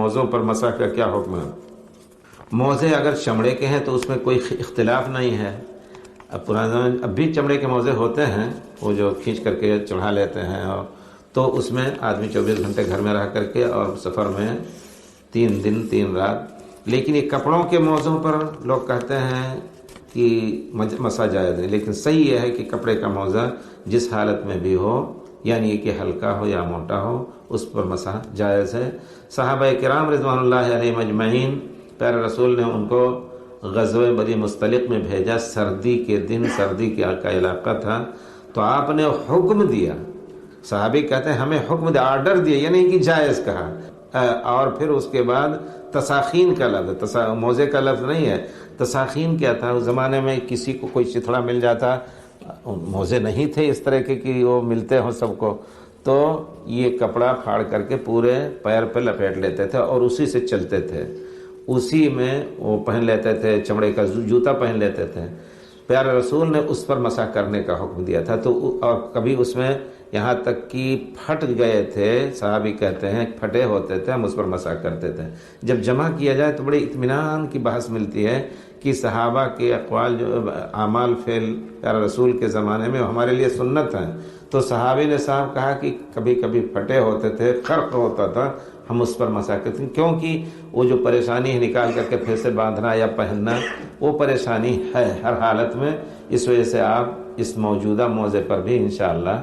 موزوں پر مسح کا کیا حکم ہے؟ موزے اگر چمڑے کے ہیں تو اس میں کوئی اختلاف نہیں ہے. اب پرانے زمانے اب بھی چمڑے کے موزے ہوتے ہیں، وہ جو کھینچ کر کے چڑھا لیتے ہیں، اور تو اس میں آدمی 24 گھنٹے گھر میں رہ کر کے اور سفر میں 3 دن 3 رات. لیکن یہ کپڑوں کے موزوں پر لوگ کہتے ہیں کہ مسح جائز ہے، لیکن صحیح یہ ہے کہ کپڑے کا موزہ جس حالت میں بھی ہو، یعنی کہ ہلکا ہو یا موٹا ہو، اس پر مسح جائز ہے. صحابہ کرام رضوان اللہ علیہم اجمعین، پیارے رسول نے ان کو غزوہ بنی مصطلق میں بھیجا، سردی کے دن، سردی کا علاقہ تھا، تو آپ نے حکم دیا. صحابی کہتے ہیں ہمیں حکم دیا، آرڈر دیا، یعنی کہ جائز کہا. اور پھر اس کے بعد تساخین کا لفظ، موزے کا لفظ نہیں ہے. تساخین کیا تھا؟ اس زمانے میں کسی کو کوئی چتھڑا مل جاتا، موزے نہیں تھے اس طرح کے کہ وہ ملتے ہوں سب کو، تو یہ کپڑا پھاڑ کر کے پورے پیر پہ لپیٹ لیتے تھے اور اسی سے چلتے تھے، اسی میں وہ پہن لیتے تھے، چمڑے کا جوتا پہن لیتے تھے. پیارے رسول نے اس پر مسح کرنے کا حکم دیا تھا. تو اور کبھی اس میں یہاں تک کہ پھٹ گئے تھے، صحابی کہتے ہیں پھٹے ہوتے تھے، ہم اس پر مسح کرتے تھے. جب جمع کیا جائے تو بڑی اطمینان کی بحث ملتی ہے کہ صحابہ کے اقوال، جو اعمال فعل پیارے رسول کے زمانے میں ہمارے لیے سنت ہیں. تو صحابی نے صاحب کہا کہ کبھی کبھی پھٹے ہوتے تھے، خرق ہوتا تھا، ہم اس پر مسح کرتے ہیں، کیونکہ وہ جو پریشانی ہے نکال کر کے پھر سے باندھنا یا پہننا، وہ پریشانی ہے ہر حالت میں. اس وجہ سے آپ اس موجودہ موزے پر بھی انشاءاللہ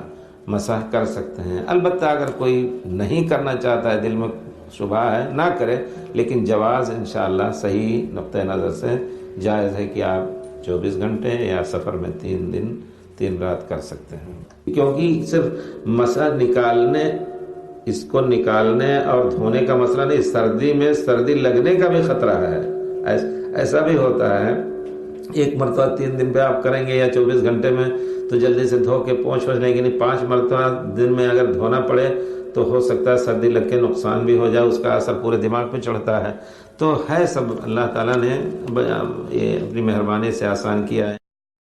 مسح کر سکتے ہیں. البتہ اگر کوئی نہیں کرنا چاہتا ہے، دل میں شبہ ہے، نہ کرے، لیکن جواز انشاءاللہ صحیح نقطہ نظر سے جائز ہے کہ آپ 24 گھنٹے یا سفر میں 3 دن 3 رات کر سکتے ہیں. کیونکہ صرف مسح نکالنے، اس کو نکالنے اور دھونے کا مسئلہ نہیں، سردی میں سردی لگنے کا بھی خطرہ ہے. ایسا بھی ہوتا ہے، ایک مرتبہ 3 دن پہ آپ کریں گے یا 24 گھنٹے میں تو جلدی سے دھو کے پونچھ لیں گے، نہیں 5 مرتبہ دن میں اگر دھونا پڑے تو ہو سکتا ہے سردی لگ کے نقصان بھی ہو جائے، اس کا اثر پورے دماغ پہ چڑھتا ہے. تو ہے سب اللہ تعالیٰ نے یہ اپنی مہربانی سے آسان کیا ہے.